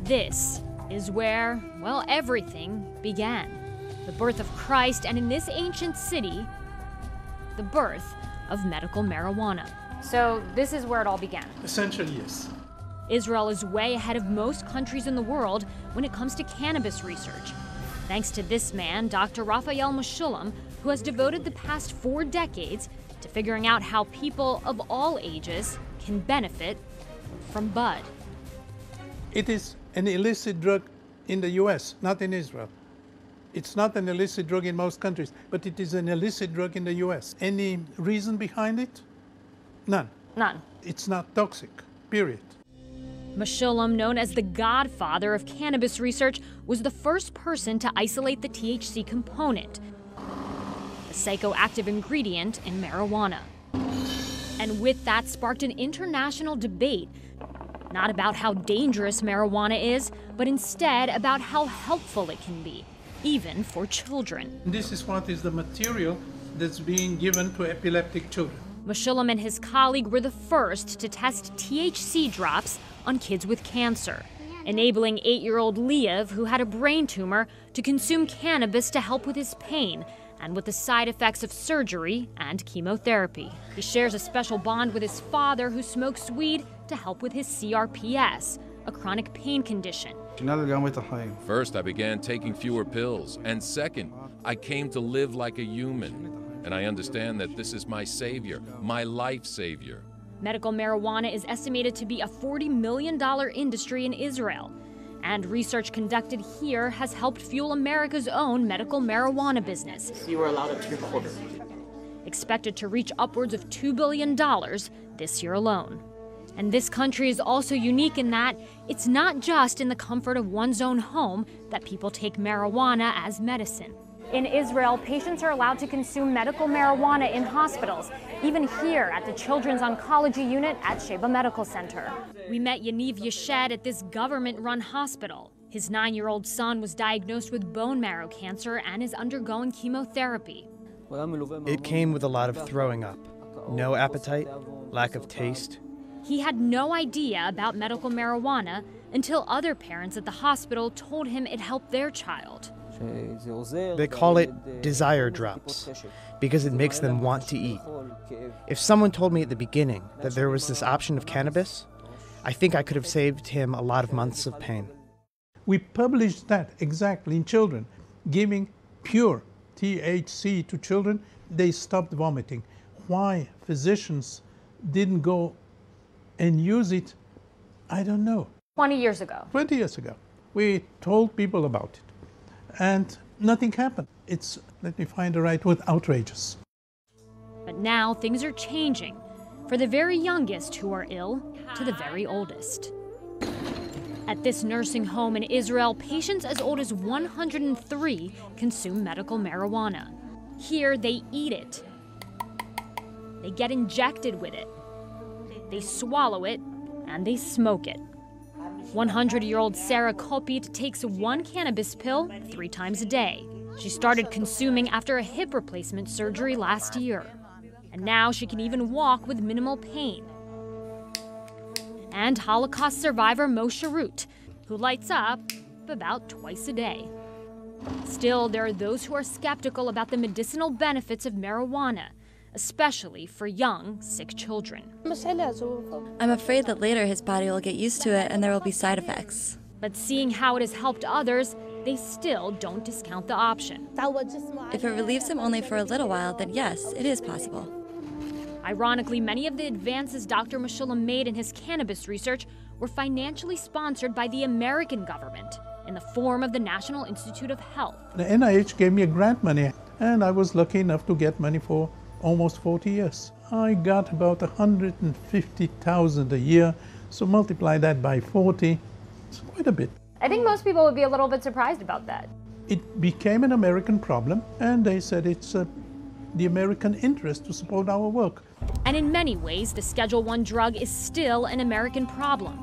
This is where, well, everything began. The birth of Christ, and in this ancient city, the birth of medical marijuana. So this is where it all began. Essentially, yes. Israel is way ahead of most countries in the world when it comes to cannabis research. Thanks to this man, Dr. Raphael Mechoulam, who has devoted the past 4 decades to figuring out how people of all ages can benefit from bud. It is an illicit drug in the US, not in Israel. It's not an illicit drug in most countries, but it is an illicit drug in the US. Any reason behind it? None. None. It's not toxic, period. Mechoulam, known as the godfather of cannabis research, was the first person to isolate the THC component, a psychoactive ingredient in marijuana. And with that sparked an international debate, not about how dangerous marijuana is, but instead about how helpful it can be, even for children. This is what is the material that's being given to epileptic children. Mechoulam and his colleague were the first to test THC drops on kids with cancer, enabling 8-year-old Liev, who had a brain tumor, to consume cannabis to help with his pain and with the side effects of surgery and chemotherapy. He shares a special bond with his father, who smokes weed to help with his CRPS, a chronic pain condition. First, I began taking fewer pills, and second, I came to live like a human. And I understand that this is my savior, my life savior. Medical marijuana is estimated to be a $40 million industry in Israel. And research conducted here has helped fuel America's own medical marijuana business. You were allowed up to your quarter. Expected to reach upwards of $2 billion this year alone. And this country is also unique in that it's not just in the comfort of one's own home that people take marijuana as medicine. In Israel, patients are allowed to consume medical marijuana in hospitals, even here at the Children's Oncology Unit at Sheba Medical Center. We met Yaniv Yeshed at this government-run hospital. His 9-year-old son was diagnosed with bone marrow cancer and is undergoing chemotherapy. It came with a lot of throwing up, no appetite, lack of taste. He had no idea about medical marijuana until other parents at the hospital told him it helped their child. They call it desire drops because it makes them want to eat. If someone told me at the beginning that there was this option of cannabis, I think I could have saved him a lot of months of pain. We published that exactly in children, giving pure THC to children. They stopped vomiting. Why physicians didn't go and use it, I don't know. 20 years ago. 20 years ago. We told people about it. And nothing happened. It's, let me find the right word, outrageous. But now things are changing, for the very youngest who are ill to the very oldest. At this nursing home in Israel, patients as old as 103 consume medical marijuana. Here, they eat it. They get injected with it. They swallow it, and they smoke it. 100-year-old Sarah Kopit takes 1 cannabis pill 3 times a day. She started consuming after a hip replacement surgery last year. And now she can even walk with minimal pain. And Holocaust survivor Moshe Root, who lights up about twice a day. Still, there are those who are skeptical about the medicinal benefits of marijuana, especially for young, sick children. I'm afraid that later his body will get used to it and there will be side effects. But seeing how it has helped others, they still don't discount the option. If it relieves him only for a little while, then yes, it is possible. Ironically, many of the advances Dr. Mechoulam made in his cannabis research were financially sponsored by the American government in the form of the National Institute of Health. The NIH gave me a grant money, and I was lucky enough to get money for almost 40 years. I got about $150,000 a year, so multiply that by 40, it's quite a bit. I think most people would be a little bit surprised about that. It became an American problem, and they said it's the American interest to support our work. And in many ways, the Schedule I drug is still an American problem.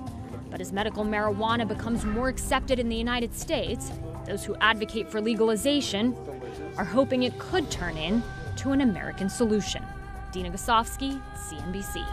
But as medical marijuana becomes more accepted in the United States, those who advocate for legalization are hoping it could turn into an American solution. Dina Gusovsky, CNBC.